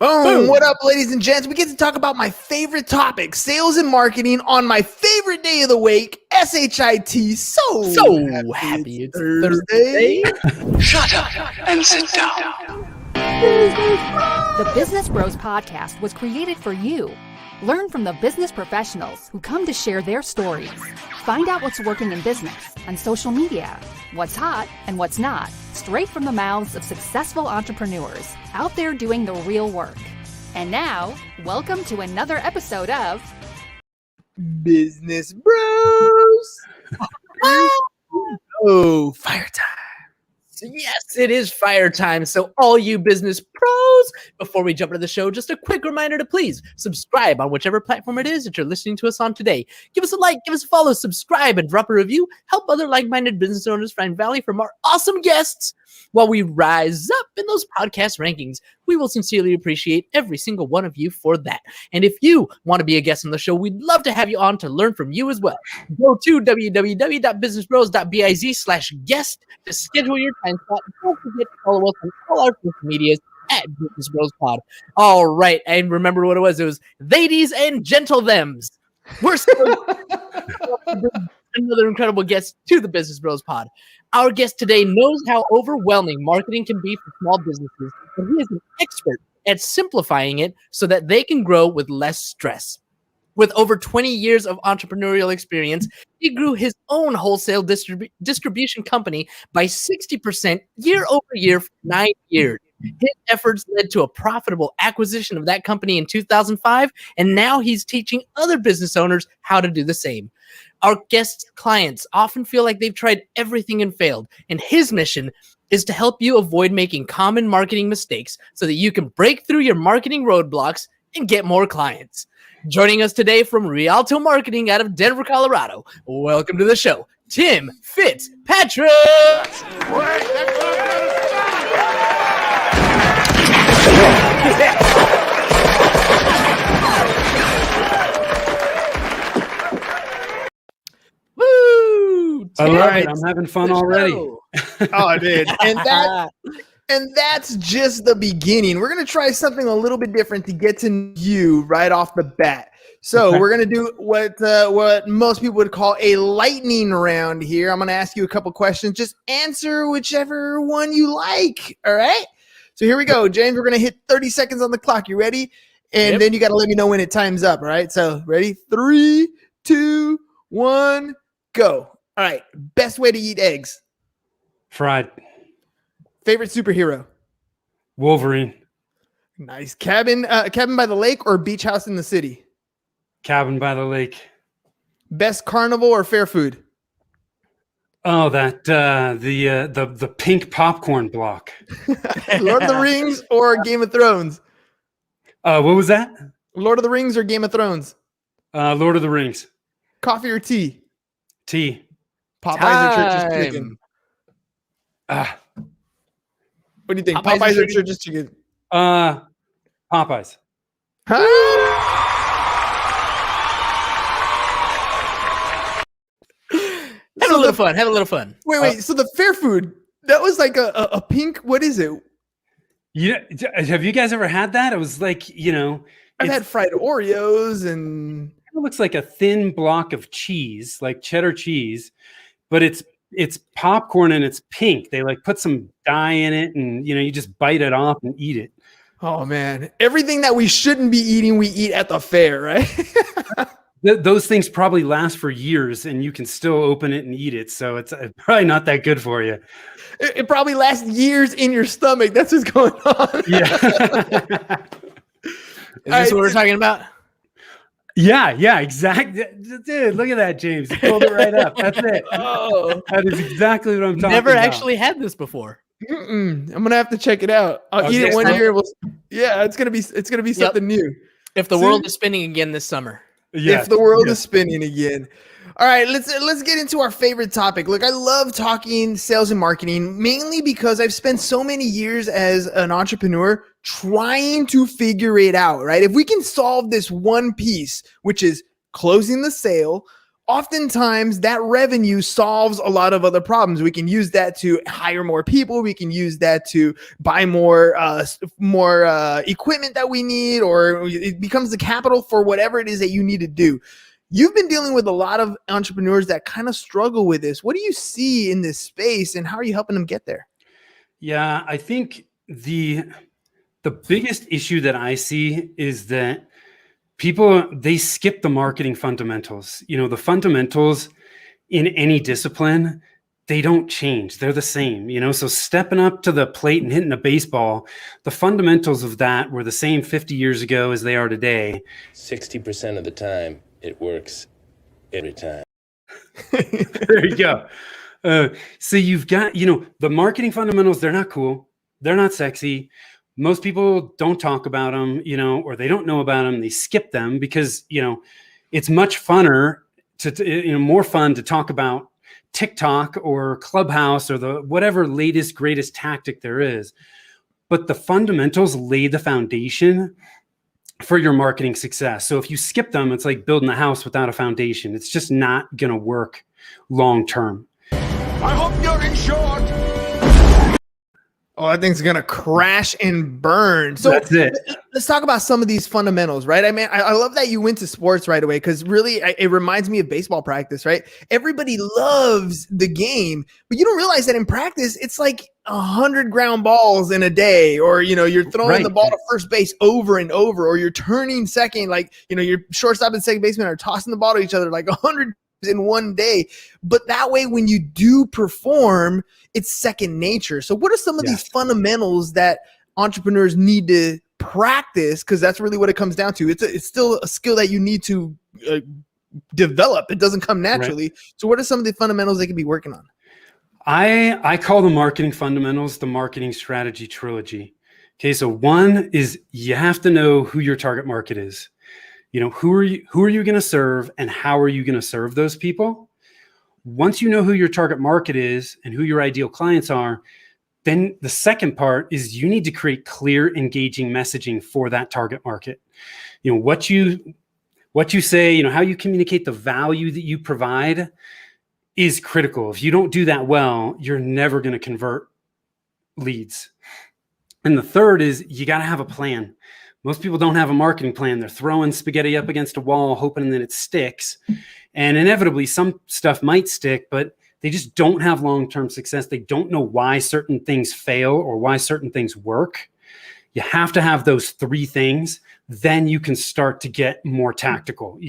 Boom. What up, ladies and gents? We get to talk about my favorite topic, sales and marketing, on my favorite day of the week, SHIT. So happy it's Thursday. Shut up and sit down. The Business Bros Podcast was created for you. Learn from the business professionals who come to share their stories. Find out what's working in business and social media, what's hot and what's not, straight from the mouths of successful entrepreneurs out there doing the real work. And now, welcome to another episode of Business Bros. Oh, fire time. Yes, it is fire time. So all you business pros, before we jump into the show, just a quick reminder to please subscribe on whichever platform it is that you're listening to us on today. Give us a like, give us a follow, subscribe, and drop a review. Help other like-minded business owners find value from our awesome guests while we rise up in those podcast rankings. We will sincerely appreciate every single one of you for that. And if you want to be a guest on the show, we'd love to have you on to learn from you as well. Go to www.businessbros.biz/guest to schedule your time slot. Don't forget to follow us on all our social medias at Business Bros Pod. All right, and remember what it was. It was ladies and gentle thems. We're still another incredible guest to the Business Bros Pod. Our guest today knows how overwhelming marketing can be for small businesses, and he is an expert at simplifying it so that they can grow with less stress. With over 20 years of entrepreneurial experience, he grew his own wholesale distribution company by 60% year over year for 9 years. His efforts led to a profitable acquisition of that company in 2005, and now he's teaching other business owners how to do the same. Our guests' clients often feel like they've tried everything and failed, and his mission is to help you avoid making common marketing mistakes so that you can break through your marketing roadblocks and get more clients. Joining us today from Rialto Marketing out of Denver, Colorado, welcome to the show, Tim Fitzpatrick. Woo! All right, I'm having fun already. Oh, dude. And that's just the beginning. We're going to try something a little bit different to get to know you right off the bat. So we're going to do what most people would call a lightning round here. I'm going to ask you a couple questions. Just answer whichever one you like. All right? So here we go. James, we're going to hit 30 seconds on the clock. You ready? And then you got to let me know when it time's up. All right? So ready? 3, 2, 1, go. All right. Best way to eat eggs? Fried. Favorite superhero? Wolverine. Nice. Cabin by the lake or beach house in the city? Cabin by the lake. Best carnival or fair food? Oh, that the pink popcorn block. Lord of the Rings or Game of Thrones? What was that? Lord of the Rings or Game of Thrones? Lord of the Rings. Coffee or tea? Tea. Popeyes or Church's chicken? What do you think? Popeyes or Church's chicken? Popeyes. Have a little fun. Wait. So the fair food, that was like a pink, what is it? Yeah. Have you guys ever had that? It was like, I've had fried Oreos and it looks like a thin block of cheese, like cheddar cheese, but it's popcorn and it's pink. They like put some dye in it and you just bite it off and eat it. Oh man, everything that we shouldn't be eating, we eat at the fair, right? Those things probably last for years and you can still open it and eat it. So it's probably not that good for you. It probably lasts years in your stomach. That's what's going on. Yeah. Is this what we're talking about? Yeah, exactly. Dude, look at that, James. You pulled it right up. That's it. Oh, that is exactly what I'm talking Never about. actually had this before. I'm gonna have to check it out. I'll eat it one year. It's gonna be something new. If the world is spinning again this summer. If the world is spinning again. All right, let's get into our favorite topic. Look, I love talking sales and marketing, mainly because I've spent so many years as an entrepreneur trying to figure it out, right? If we can solve this one piece, which is closing the sale oftentimes that revenue solves a lot of other problems. We can use that to hire more people. We can use that to buy more equipment that we need, or it becomes the capital for whatever it is that you need to do. You've been dealing with a lot of entrepreneurs that kind of struggle with this. What do you see in this space, and how are you helping them get there? Yeah, I think the biggest issue that I see is that people, they skip the marketing fundamentals. The fundamentals in any discipline, they don't change. They're the same, so stepping up to the plate and hitting a baseball, the fundamentals of that were the same 50 years ago as they are today. 60% of the time, it works every time. There you go. So you've got, the marketing fundamentals, they're not cool. They're not sexy. Most people don't talk about them, or they don't know about them. They skip them because, it's much funner more fun to talk about TikTok or Clubhouse or the whatever latest, greatest tactic there is. But the fundamentals lay the foundation for your marketing success. So if you skip them, it's like building a house without a foundation. It's just not going to work long term. I hope you're insured. Oh, that thing's going to crash and burn. So that's it. Let's talk about some of these fundamentals, right? I mean, I love that you went to sports right away, because really it reminds me of baseball practice, right? Everybody loves the game, but you don't realize that in practice, it's like 100 ground balls in a day, or, you're throwing the ball to first base over and over, or you're turning second, like, your shortstop and second baseman are tossing the ball to each other like 100 in one day. But that way, when you do perform, it's second nature. So what are some of these fundamentals that entrepreneurs need to practice? Because that's really what it comes down to. It's still a skill that you need to develop. It doesn't come naturally. Right. So what are some of the fundamentals they can be working on? I call the marketing fundamentals the marketing strategy trilogy. Okay, so one is you have to know who your target market is. Who are you going to serve, and how are you going to serve those people? Once you know who your target market is and who your ideal clients are, then the second part is you need to create clear, engaging messaging for that target market. What you say, how you communicate the value that you provide is critical. If you don't do that well, you're never going to convert leads. And the third is you got to have a plan. Most people don't have a marketing plan. They're throwing spaghetti up against a wall, hoping that it sticks. And inevitably, some stuff might stick, but they just don't have long-term success. They don't know why certain things fail or why certain things work. You have to have those three things. Then you can start to get more tactical.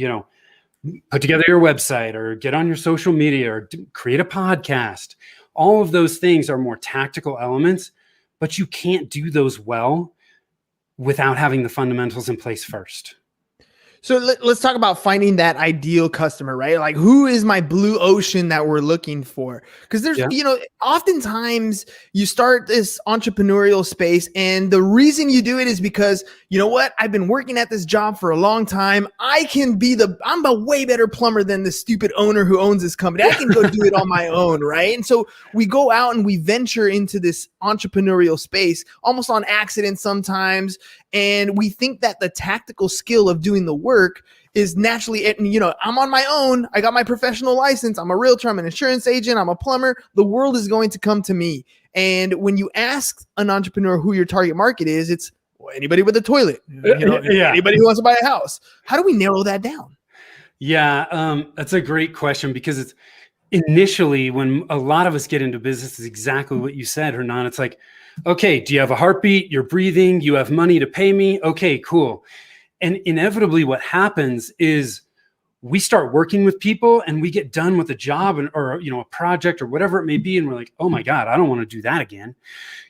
Put together your website, or get on your social media, or create a podcast. All of those things are more tactical elements, but you can't do those well without having the fundamentals in place first. So let's talk about finding that ideal customer, right? Like, who is my blue ocean that we're looking for? Because there's, oftentimes you start this entrepreneurial space, and the reason you do it is because, I've been working at this job for a long time. I'm a way better plumber than the stupid owner who owns this company. I can go do it on my own, right? And so we go out and we venture into this entrepreneurial space almost on accident sometimes. And we think that the tactical skill of doing the work is naturally, I'm on my own. I got my professional license. I'm a realtor. I'm an insurance agent. I'm a plumber. The world is going to come to me. And when you ask an entrepreneur who your target market is, it's anybody with a toilet, anybody who wants to buy a house. How do we narrow that down? Yeah, that's a great question, because it's initially, when a lot of us get into business, is exactly what you said, Hernan. It's like, okay, do you have a heartbeat? You're breathing. You have money to pay me. Okay, cool. And inevitably what happens is we start working with people, and we get done with a job or a project or whatever it may be. And we're like, oh my God, I don't want to do that again.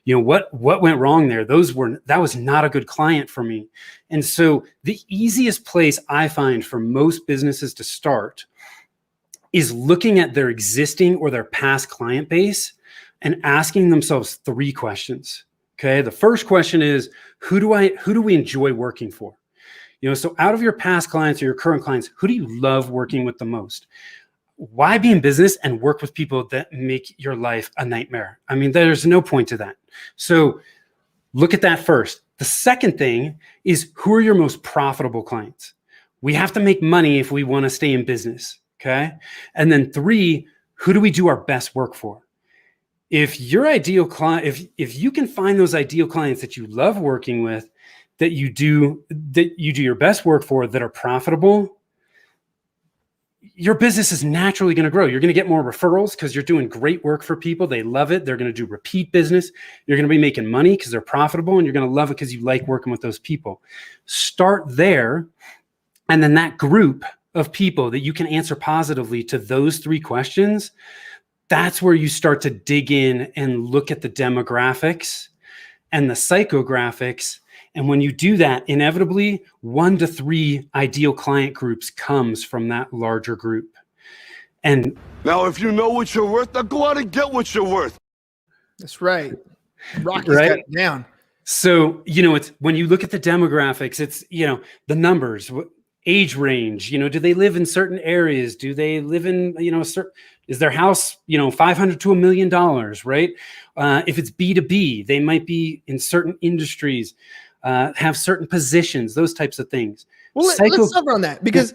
What went wrong there? That was not a good client for me. And so the easiest place I find for most businesses to start is looking at their existing or their past client base and asking themselves three questions. Okay. The first question is, who do we enjoy working for? So out of your past clients or your current clients, who do you love working with the most? Why be in business and work with people that make your life a nightmare? I mean, there's no point to that. So look at that first. The second thing is, who are your most profitable clients? We have to make money if we want to stay in business. Okay. And then 3, who do we do our best work for? If your ideal client, if you can find those ideal clients that you love working with, that you do your best work for, that are profitable, your business is naturally going to grow. You're going to get more referrals because you're doing great work for people. They love it. They're going to do repeat business. You're going to be making money because they're profitable, and you're going to love it because you like working with those people. Start there. And then that group of people that you can answer positively to those 3 questions, that's where you start to dig in and look at the demographics and the psychographics. And when you do that, inevitably 1 to 3 ideal client groups comes from that larger group. And Now, if you know what you're worth, now go out and get what you're worth. That's right. Rocky's got it down. So, it's when you look at the demographics, it's, the numbers, age range, do they live in certain areas? Do they live in, is their house, $500 to $1 million, right? If it's B2B, they might be in certain industries, have certain positions, those types of things. Well, let's cover on that because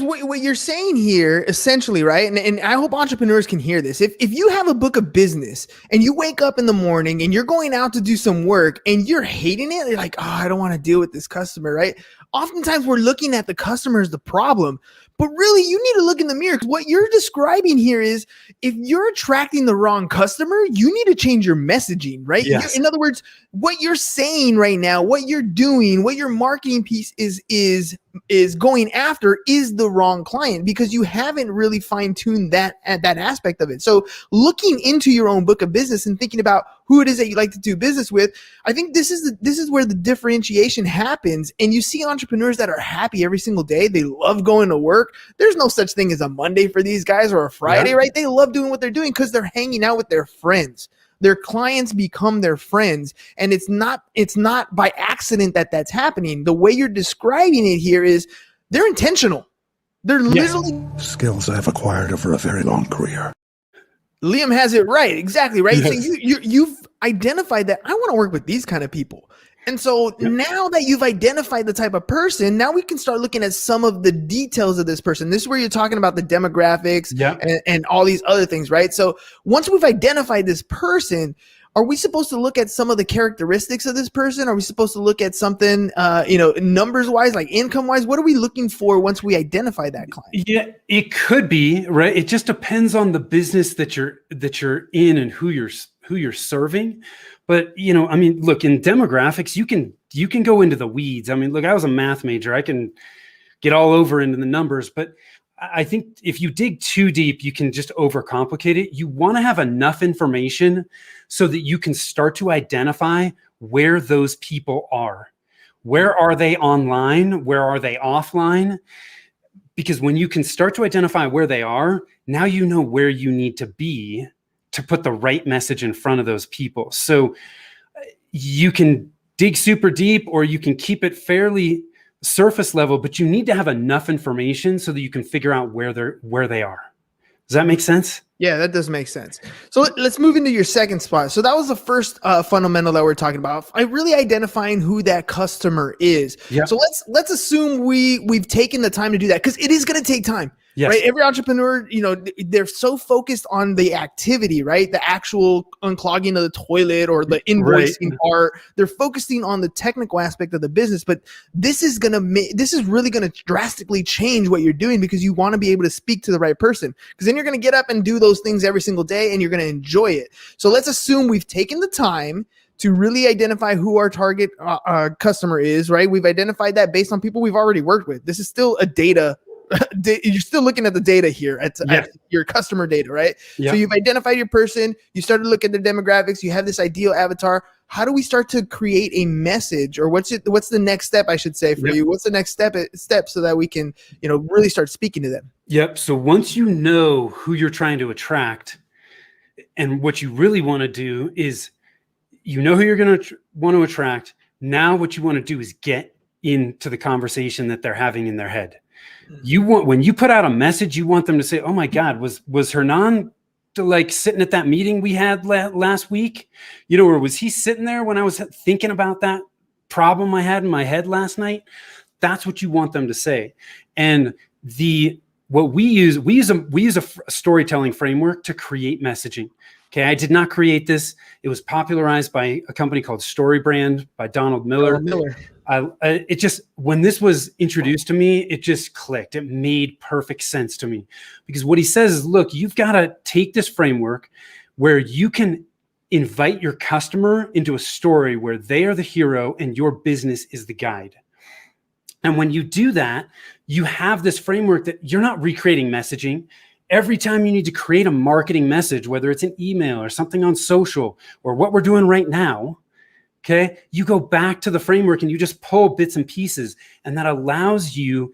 what you're saying here essentially, right? And I hope entrepreneurs can hear this. If you have a book of business and you wake up in the morning and you're going out to do some work and you're hating it, you're like, oh, I don't want to deal with this customer, right? Oftentimes we're looking at the customer as the problem, but really you need to look in the mirror. What you're describing here is if you're attracting the wrong customer, you need to change your messaging, right? Yes. In other words, what you're saying right now, what you're doing, what your marketing piece is going after is the wrong client because you haven't really fine-tuned that aspect of it. So looking into your own book of business and thinking about who it is that you like to do business with, I think this is where the differentiation happens. And you see entrepreneurs that are happy every single day. They love going to work. There's no such thing as a Monday for these guys or a Friday, right? They love doing what they're doing because they're hanging out with their friends. Their clients become their friends, and it's not by accident that that's happening. The way you're describing it here is they're intentional. They're literally skills I've acquired over a very long career. Liam has it right, exactly right. Yes. So you've identified that I want to work with these kind of people. And so now that you've identified the type of person, now we can start looking at some of the details of this person. This is where you're talking about the demographics and all these other things, right? So once we've identified this person, are we supposed to look at some of the characteristics of this person? Are we supposed to look at something, numbers wise, like income wise? What are we looking for once we identify that client? Yeah, it could be, right? It just depends on the business that you're in and who you're serving. But, look, in demographics, you can go into the weeds. I was a math major. I can get all over into the numbers, but I think if you dig too deep, you can just overcomplicate it. You want to have enough information so that you can start to identify where those people are. Where are they online? Where are they offline? Because when you can start to identify where they are, now you know where you need to be to put the right message in front of those people. So you can dig super deep or you can keep it fairly surface level, but you need to have enough information so that you can figure out where they are. Does that make sense? Yeah, that does make sense. So let's move into your second spot. So that was the first fundamental that we're talking about. Really identifying who that customer is. Yeah. So let's assume we've taken the time to do that because it is going to take time. Yes. Right. Every entrepreneur, they're so focused on the activity, right? The actual unclogging of the toilet or the invoicing part. They're focusing on the technical aspect of the business, but this is really going to drastically change what you're doing because you want to be able to speak to the right person. Because then you're going to get up and do those things every single day and you're going to enjoy it. So let's assume we've taken the time to really identify who our target customer is, right? We've identified that based on people we've already worked with. This is still a data. You're still looking at the data here at your customer data, right? So you've identified your person, you started to look at the demographics, you have this ideal avatar. How do we start to create a message, or what's the next step, I should say, for you? What's the next step so that we can, really start speaking to them? Yep. So once you know who you're trying to attract and what you really want to do is, who you're going to want to attract. Now what you want to do is get into the conversation that they're having in their head. When you put out a message, you want them to say, oh my God, was Hernan sitting at that meeting we had last week, or was he sitting there when I was thinking about that problem I had in my head last night? That's what you want them to say. And the what we use a storytelling framework to create messaging. Okay, I did not create this. It was popularized by a company called StoryBrand by Donald Miller. It just, when this was introduced to me, it just clicked. It made perfect sense to me, because what he says is, look, you've got to take this framework where you can invite your customer into a story where they are the hero and your business is the guide. And when you do that, you have this framework that you're not recreating messaging. Every time you need to create a marketing message, whether it's an email or something on social or what we're doing right now, okay, you go back to the framework and you just pull bits and pieces, and that allows you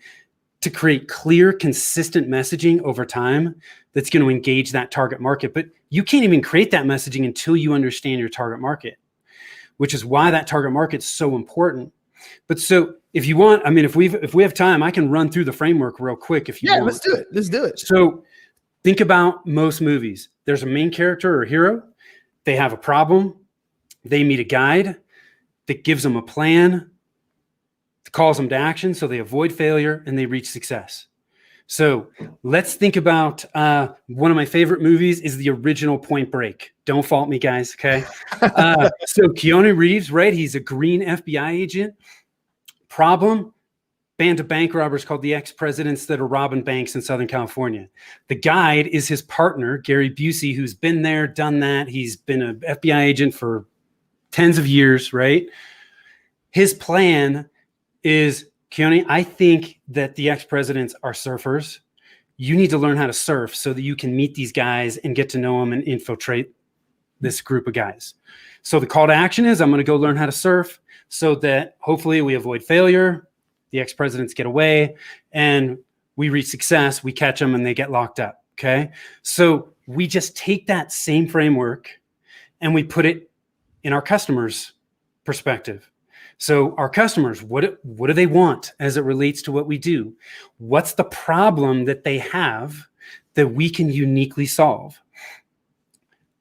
to create clear, consistent messaging over time that's going to engage that target market. But you can't even create that messaging until you understand your target market, which is why that target market is so important. But so if you want, I mean, if we have time, I can run through the framework real quick if you want. Let's do it. Let's do it. So think about most movies. There's a main character or hero. They have a problem. They meet a guide that gives them a plan, calls them to action so they avoid failure and they reach success. So let's think about one of my favorite movies is the original Point Break. Don't fault me, guys, okay? So Keanu Reeves, right? He's a green FBI agent. Problem, band of bank robbers called the ex-presidents that are robbing banks in Southern California. The guide is his partner, Gary Busey, who's been there, done that. He's been an FBI agent for tens of years, right? His plan is, Keanu, I think that the ex-presidents are surfers. You need to learn how to surf so that you can meet these guys and get to know them and infiltrate this group of guys. So the call to action is, I'm going to go learn how to surf so that hopefully we avoid failure, the ex-presidents get away, and we reach success, we catch them, and they get locked up, okay? So we just take that same framework and we put it in our customers' perspective. So our customers, what do they want as it relates to what we do? What's the problem that they have that we can uniquely solve?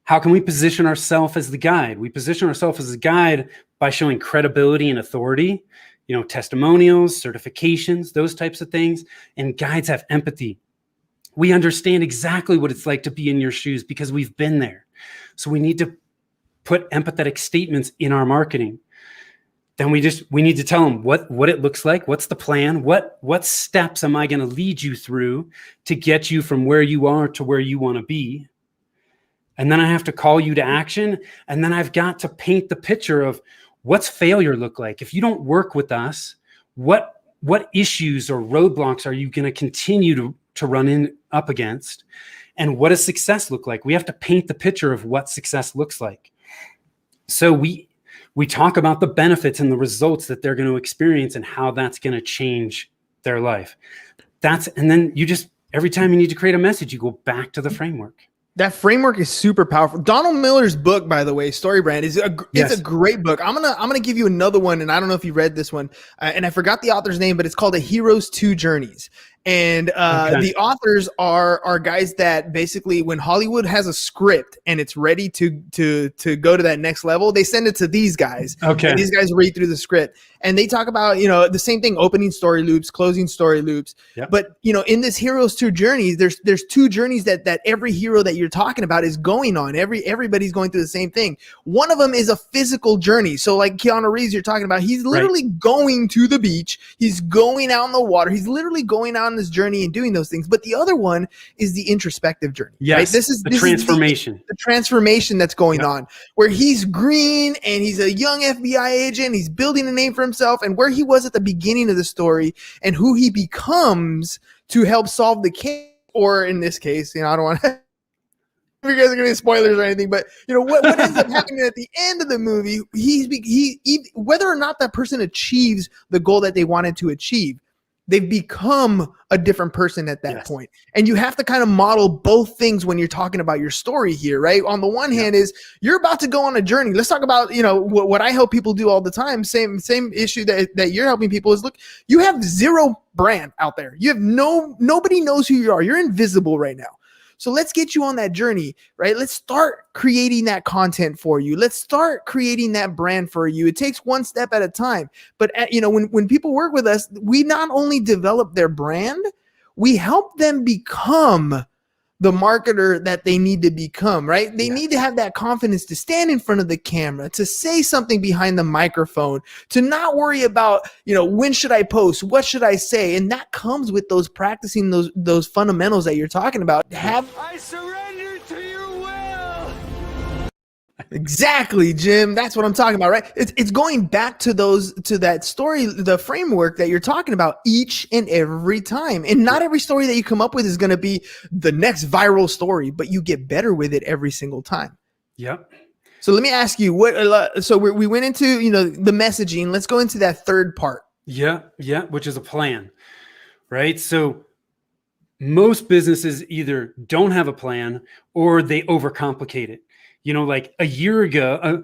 How can we position ourselves as the guide? We position ourselves as a guide by showing credibility and authority, testimonials, certifications, those types of things. And guides have empathy. We understand exactly what it's like to be in your shoes because we've been there. So we need to put empathetic statements in our marketing. Then we need to tell them what it looks like. What's the plan? What steps am I going to lead you through to get you from where you are to where you want to be? And then I have to call you to action. And then I've got to paint the picture of what's failure look like. If you don't work with us, what issues or roadblocks are you going to continue to run up against? And what does success look like? We have to paint the picture of what success looks like. So we talk about the benefits and the results that they're going to experience and how that's going to change their life. And then every time you need to create a message, you go back to the framework. That framework is super powerful. Donald Miller's book, by the way, StoryBrand, it's a great book. I'm gonna give you another one, and I don't know if you read this one, and I forgot the author's name, but it's called A Hero's Two Journeys. And the authors are guys that basically, when Hollywood has a script and it's ready to go to that next level, they send it to these guys. Okay. And these guys read through the script and they talk about, the same thing, opening story loops, closing story loops. Yep. But, in this Hero's Two Journeys, there's two journeys that every hero that you're talking about is going on. Everybody's going through the same thing. One of them is a physical journey. So like Keanu Reeves, you're talking about, he's literally going to the beach. He's going out in the water. He's literally going out on this journey and doing those things. But the other one is the introspective journey. Yes, right? This is the transformation. The transformation that's going on, where he's green and he's a young FBI agent. He's building a name for himself, and where he was at the beginning of the story and who he becomes to help solve the case. Or in this case, I don't want to. You guys are going to spoilers or anything, but what ends up happening at the end of the movie, he whether or not that person achieves the goal that they wanted to achieve, they've become a different person at that point. And you have to kind of model both things when you're talking about your story here, right? On the one hand is you're about to go on a journey. Let's talk about, what I help people do all the time. Same issue that you're helping people is, look, you have zero brand out there. You have nobody knows who you are. You're invisible right now. So let's get you on that journey, right? Let's start creating that content for you. Let's start creating that brand for you. It takes one step at a time. But when people work with us, we not only develop their brand, we help them become the marketer that they need to become, right? They need to have that confidence to stand in front of the camera, to say something behind the microphone, to not worry about, when should I post? What should I say? And that comes with those practicing those fundamentals that you're talking about. I surrender to your will. Exactly, Jim. That's what I'm talking about, right? It's going back to that story, the framework that you're talking about each and every time. And not every story that you come up with is going to be the next viral story, but you get better with it every single time. Yep. So let me ask you so we went into, the messaging. Let's go into that third part. Yeah. Which is a plan, right? So most businesses either don't have a plan or they overcomplicate it. Like a year ago,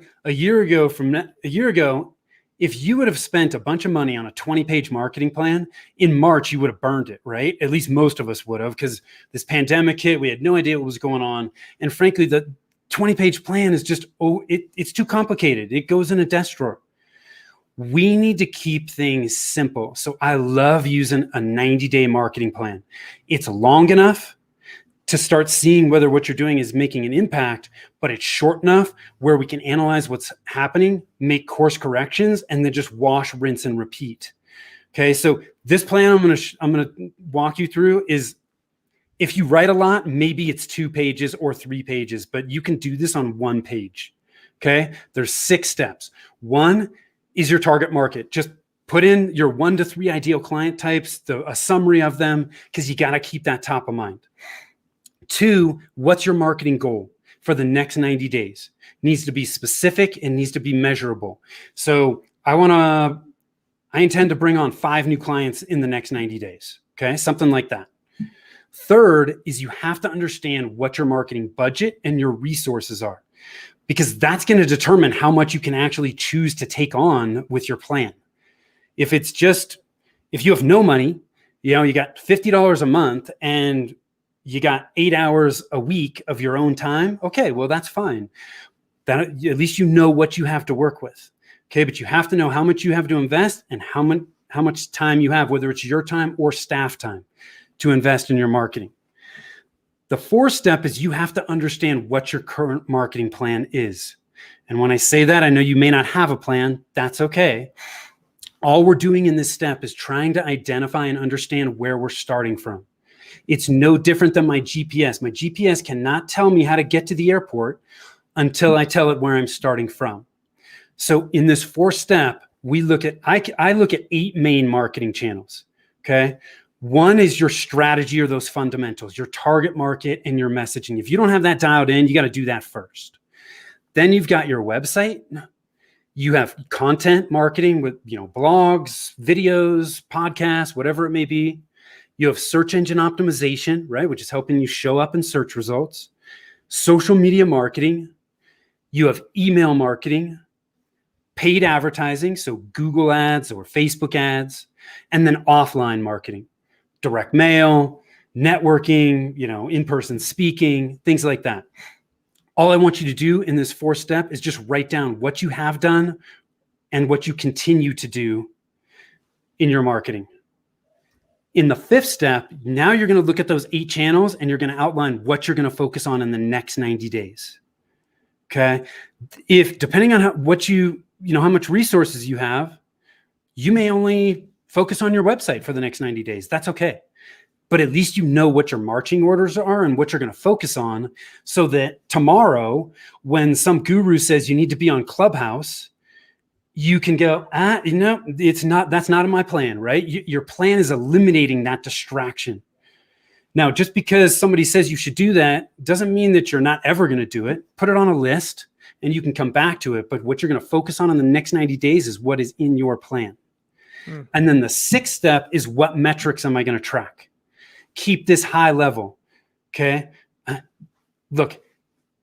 if you would have spent a bunch of money on a 20-page marketing plan in March, you would have burned it, right? At least most of us would have, because this pandemic hit, we had no idea what was going on. And frankly, the 20-page plan is just, it's too complicated. It goes in a desk drawer. We need to keep things simple. So I love using a 90-day marketing plan. It's long enough to start seeing whether what you're doing is making an impact, but it's short enough where we can analyze what's happening, make course corrections, and then just wash, rinse, and repeat. Okay, so this plan I'm gonna walk you through is, if you write a lot, maybe it's 2 pages or 3 pages, but you can do this on 1 page. Okay, there's 6 steps. 1 is your target market. Just put in your 1 to 3 ideal client types, a summary of them, because you got to keep that top of mind. 2, what's your marketing goal for the next 90 days? It needs to be specific and needs to be measurable. So I intend to bring on 5 new clients in the next 90 days. Okay, something like that. 3rd is you have to understand what your marketing budget and your resources are, because that's going to determine how much you can actually choose to take on with your plan. If you have no money, you got $50 a month and you got 8 hours a week of your own time. Okay, well, that's fine. That at least you know what you have to work with. Okay, but you have to know how much you have to invest and how much time you have, whether it's your time or staff time, to invest in your marketing. The 4th step is you have to understand what your current marketing plan is. And when I say that, I know you may not have a plan. That's okay. All we're doing in this step is trying to identify and understand where we're starting from. It's no different than my GPS. My GPS cannot tell me how to get to the airport until I tell it where I'm starting from. So in this 4th step, I look at 8 main marketing channels. Okay. 1 is your strategy or those fundamentals, your target market and your messaging. If you don't have that dialed in, you got to do that first. Then you've got your website. You have content marketing with, blogs, videos, podcasts, whatever it may be. You have search engine optimization, right, which is helping you show up in search results. Social media marketing. You have email marketing, paid advertising, so Google ads or Facebook ads, and then offline marketing, direct mail, networking, in-person speaking, things like that. All I want you to do in this 4th step is just write down what you have done and what you continue to do in your marketing. In the 5th step, now you're going to look at those 8 channels and you're going to outline what you're going to focus on in the next 90 days. Okay. Depending on how much resources you have, you may only focus on your website for the next 90 days. That's okay. But at least you know what your marching orders are and what you're going to focus on, so that tomorrow, when some guru says you need to be on Clubhouse, you can go, that's not in my plan, right? Your plan is eliminating that distraction. Now, just because somebody says you should do that doesn't mean that you're not ever going to do it. Put it on a list and you can come back to it. But what you're going to focus on in the next 90 days is what is in your plan. And then the 6th step is, what metrics am I going to track? Keep this high level. Okay. Look,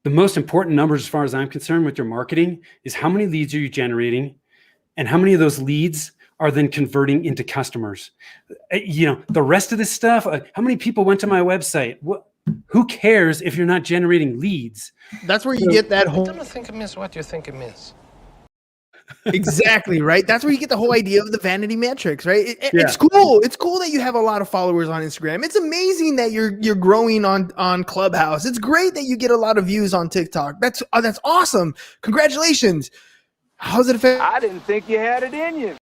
the most important numbers, as far as I'm concerned, with your marketing is how many leads are you generating and how many of those leads are then converting into customers. The rest of this stuff, how many people went to my website? Who cares if you're not generating leads? That's where you get that whole. I don't think it means what you think it means. Exactly, right? That's where you get the whole idea of the vanity metrics, right? It's Yeah. cool. It's cool that you have a lot of followers on Instagram. It's amazing that you're growing on Clubhouse. It's great that you get a lot of views on TikTok. That's awesome. Congratulations. How's it affect? I didn't think you had it in you.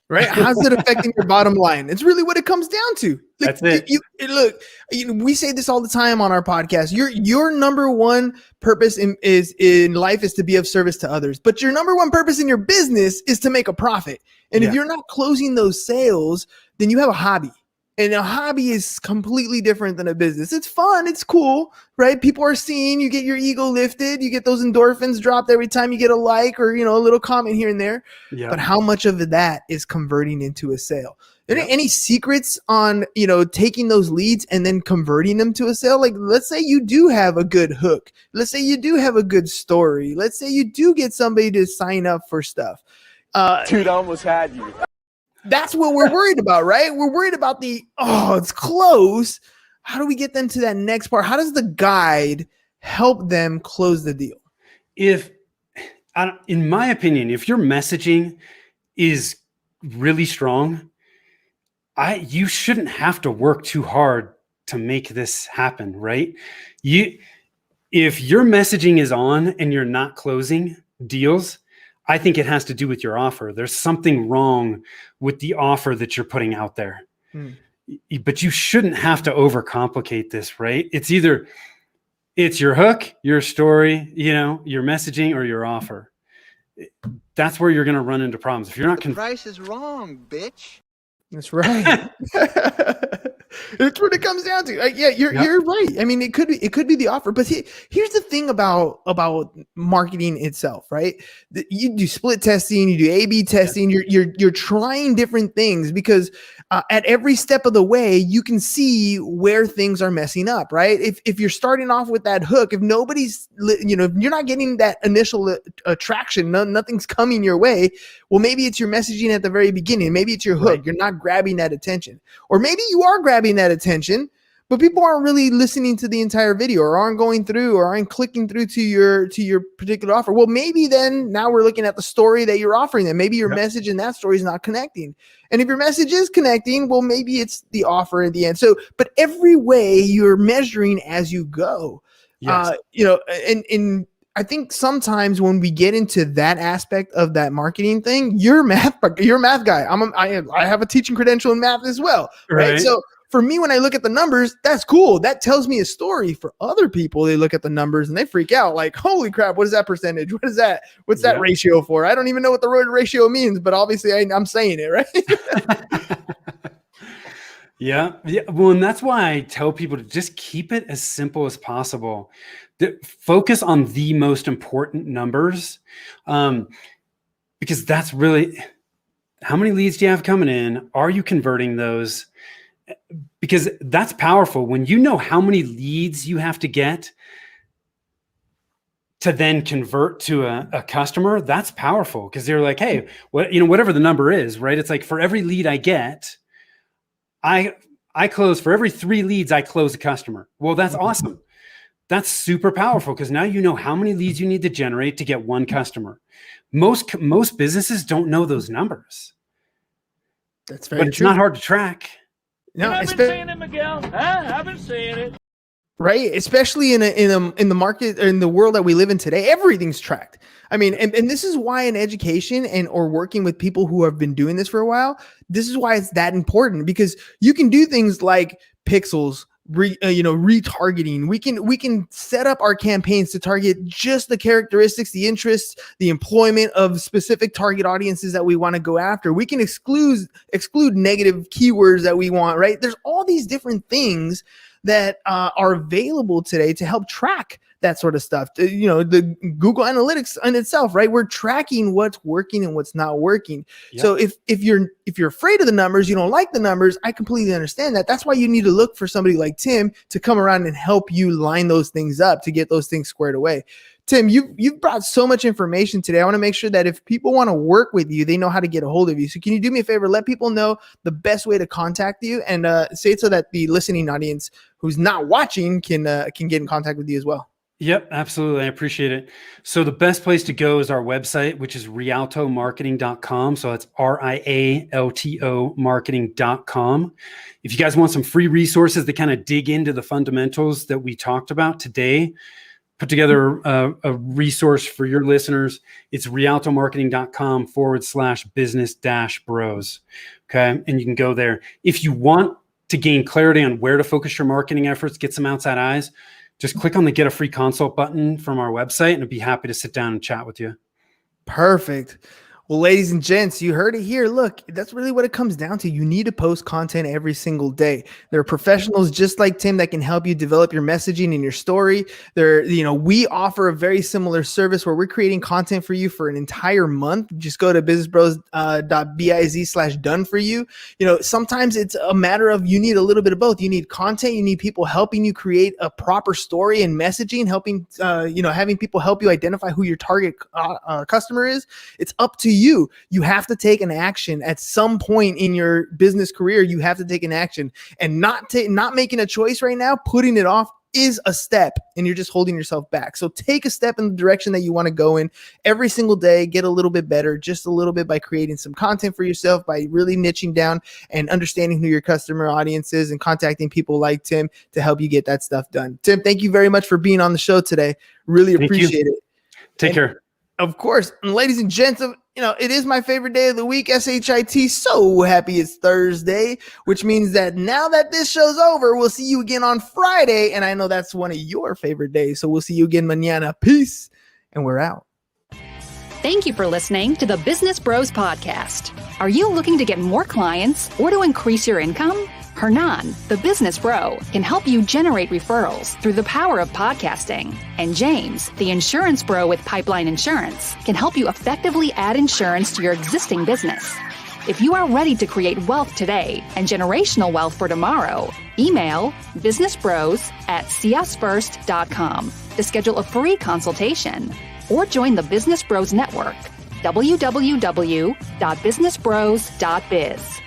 Right? How's it affecting your bottom line? It's really what it comes down to. Like, That's it. Look, we say this all the time on our podcast. Your number one purpose in life is to be of service to others, but your number one purpose in your business is to make a profit. And if you're not closing those sales, then you have a hobby. And a hobby is completely different than a business. It's fun. It's cool, right? People are seeing, you get your ego lifted. You get those endorphins dropped every time you get a like or, a little comment here and there. Yeah. But how much of that is converting into a sale? Any secrets on, taking those leads and then converting them to a sale? Like, let's say you do have a good hook. Let's say you do have a good story. Let's say you do get somebody to sign up for stuff. Dude, I almost had you. That's what we're worried about, right? We're worried about it's close. How do we get them to that next part? How does the guide help them close the deal? In my opinion, if your messaging is really strong, you shouldn't have to work too hard to make this happen, right? If your messaging is on and you're not closing deals, I think it has to do with your offer. There's something wrong with the offer that you're putting out there. But you shouldn't have to overcomplicate this, right? It's either your hook, your story, your messaging, or your offer. That's where you're going to run into problems. If you're not price is wrong, bitch. That's right. That's what it comes down to. You're right. I mean, it could be the offer, but here's the thing about marketing itself, right? You do split testing, you do A/B testing. You're trying different things because at every step of the way, you can see where things are messing up, right? If you're starting off with that hook, if nobody's, if you're not getting that initial attraction, nothing's coming your way. Well, maybe it's your messaging at the very beginning. Maybe it's your hook. Right. You're not grabbing that attention, or maybe you are grabbing that attention, but people aren't really listening to the entire video, or aren't going through, or aren't clicking through to your particular offer. Well, maybe then now we're looking at the story that you're offering them. Maybe your message in that story is not connecting. And if your message is connecting, well, maybe it's the offer at the end. So, but every way you're measuring as you go. Yes. And I think sometimes when we get into that aspect of that marketing thing, you're a math guy. I have a teaching credential in math as well, right? So for me, when I look at the numbers, that's cool. That tells me a story. For other people, they look at the numbers and they freak out like, holy crap, what is that percentage? What is that? What's that ratio for? I don't even know what the ratio means, but obviously I'm saying it, right? Yeah. Well, and that's why I tell people to just keep it as simple as possible. Focus on the most important numbers, because that's really, how many leads do you have coming in? Are you converting those? Because that's powerful. When you know how many leads you have to get to then convert to a customer, that's powerful, because they're like, hey, whatever the number is, right? It's like, for every lead I get, I close, for every 3 leads, I close a customer. Well, that's awesome. That's super powerful, because now you know how many leads you need to generate to get 1 customer. Most businesses don't know those numbers. That's very true. But it's not hard to track. No, I've been saying it, Miguel. I've been saying it. Right, especially in the market, in the world that we live in today, everything's tracked. I mean, and this is why in education or working with people who have been doing this for a while, this is why it's that important, because you can do things like pixels, retargeting. We can set up our campaigns to target just the characteristics, the interests, the employment of specific target audiences that we want to go after. We can exclude negative keywords that we want, right? There's all these different things that are available today to help track that sort of stuff. The Google Analytics in itself, right? We're tracking what's working and what's not working. Yep. So if you're afraid of the numbers, you don't like the numbers, I completely understand that. That's why you need to look for somebody like Tim to come around and help you line those things up to get those things squared away. Tim, you've brought so much information today. I want to make sure that if people want to work with you, they know how to get a hold of you. So can you do me a favor? Let people know the best way to contact you, and say it so that the listening audience who's not watching can get in contact with you as well. Yep, absolutely. I appreciate it. So the best place to go is our website, which is rialtomarketing.com. So that's RIALTO marketing.com. If you guys want some free resources that kind of dig into the fundamentals that we talked about today, put together a resource for your listeners. It's rialtomarketing.com/business-bros. Okay. And you can go there. If you want to gain clarity on where to focus your marketing efforts, get some outside eyes, just click on the Get a Free Consult button from our website, and I'd be happy to sit down and chat with you. Perfect. Well, ladies and gents, you heard it here. Look, that's really what it comes down to. You need to post content every single day. There are professionals just like Tim that can help you develop your messaging and your story. We offer a very similar service where we're creating content for you for an entire month. Just go to businessbros.biz/done for you. Sometimes it's a matter of you need a little bit of both. You need content. You need people helping you create a proper story and messaging, having people help you identify who your target customer is. It's up to you. You have to take an action at some point in your business career. You have to take an action, and not making a choice right now, putting it off is a step, and you're just holding yourself back. So take a step in the direction that you want to go in every single day. Get a little bit better, just a little bit, by creating some content for yourself, by really niching down and understanding who your customer audience is, and contacting people like Tim to help you get that stuff done. Tim, thank you very much for being on the show today. Really appreciate it. Take care. Of course. And ladies and gents, it is my favorite day of the week, SHIT. So happy it's Thursday, which means that now that this show's over, we'll see you again on Friday. And I know that's one of your favorite days. So we'll see you again mañana. Peace. And we're out. Thank you for listening to the Business Bros Podcast. Are you looking to get more clients or to increase your income? Hernan, the business bro, can help you generate referrals through the power of podcasting. And James, the insurance bro with Pipeline Insurance, can help you effectively add insurance to your existing business. If you are ready to create wealth today and generational wealth for tomorrow, email businessbros@seeusfirst.com to schedule a free consultation, or join the Business Bros Network, www.businessbros.biz.